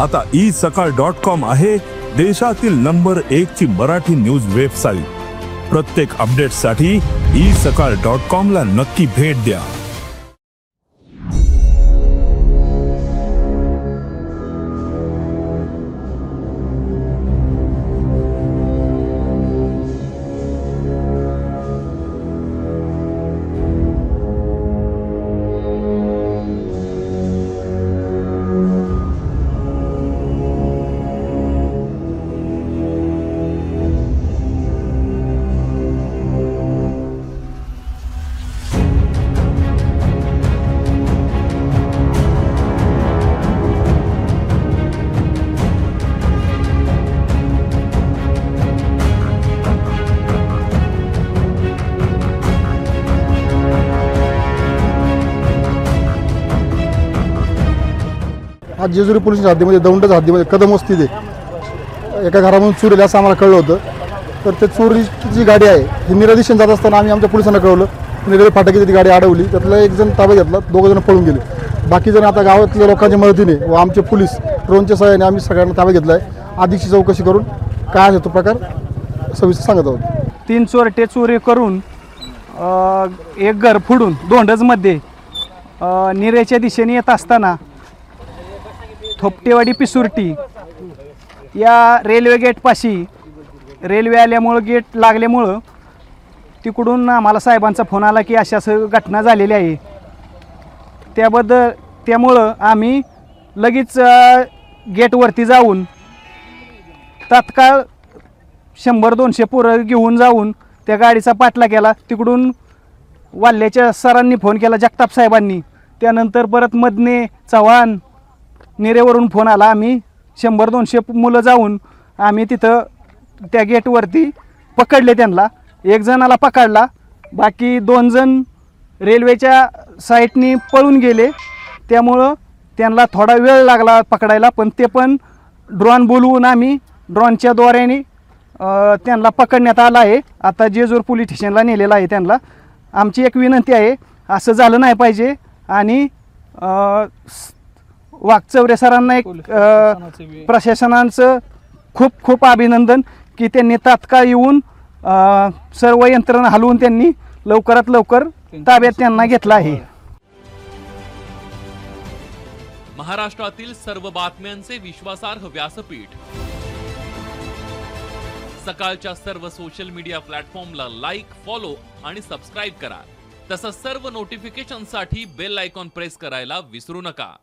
आता isakal.com आहे देशातील नंबर 1 ची मराठी न्यूज वेबसाईट। प्रत्येक अपडेटसाठी isakal.com ला नक्की भेट द्या। आज जेजुरी पोलीस हद्दीमध्ये दौंडच्या हद्दीमध्ये कदम वस्तीत आहे एका घरामधून चोरी आलं असं आम्हाला कळलं होतं। तर ते चोरीची जी गाडी आहे ही निरादिशन जात असताना आम्ही आमच्या पोलिसांना कळवलं, रेल्वे फाटकी ती गाडी अडवली। त्यातला एक जण ताब्यात घेतला, 2 जण पळून गेले। बाकी जण आता गावातल्या लोकांच्या मदतीने व आमचे पोलीस ड्रोनच्या सहाय्याने आम्ही सगळ्यांना ताब्यात घेतला आहे। आधीची चौकशी करून काय आहे तो प्रकार सविस्तर सांगत आहोत। 3 चोरटे चोरी करून एक घर फोडून दोंडजमध्ये निरेच्या दिशेने येत असताना थोपटेवाडी पिसुर्टी या रेल्वे गेटपाशी रेल्वे आल्यामुळं गेट लागल्यामुळं तिकडून आम्हाला साहेबांचा फोन आला की अशा घटना झालेली आहे। त्यामुळं आम्ही लगेच गेटवरती जाऊन तात्काळ 100-200 पोरं घेऊन जाऊन त्या गाडीचा पाठला केला। तिकडून वाल्याच्या सरांनी फोन केला, जगताप साहेबांनी। त्यानंतर परत मदने चव्हाण निरेवरून फोन आला। आम्ही 100-200 मुलं जाऊन आम्ही तिथं त्या गेटवरती पकडले त्यांना। 1 जणाला पकडला, बाकी 2 जण रेल्वेच्या साईडनी पळून गेले। त्यामुळं त्यांना थोडा वेळ लागला पकडायला, पण ते पण ड्रोन बोलवून आम्ही ड्रोनच्या द्वारे त्यांना पकडण्यात आलं आहे। आता जेजूर पोलीस स्टेशनला नेलेलं आहे त्यांना। आमची एक विनंती आहे, असं झालं नाही पाहिजे। आणि वाघचौरे सरांना एक प्रशासनाचं खूप खूप अभिनंदन की त्यांनी तात्काळ येऊन सर्व यंत्रणा हलवून त्यांनी लवकरात लवकर ताब्यात त्यांना घेतला आहे। महाराष्ट्रातील सर्व बातम्यांचे विश्वासार्ह व्यासपीठ सकाळच्या सर्व सोशल मीडिया प्लॅटफॉर्मला लाईक, फॉलो आणि सबस्क्राईब करा। तसंच सर्व नोटिफिकेशनसाठी बेल आयकॉन प्रेस करायला विसरू नका।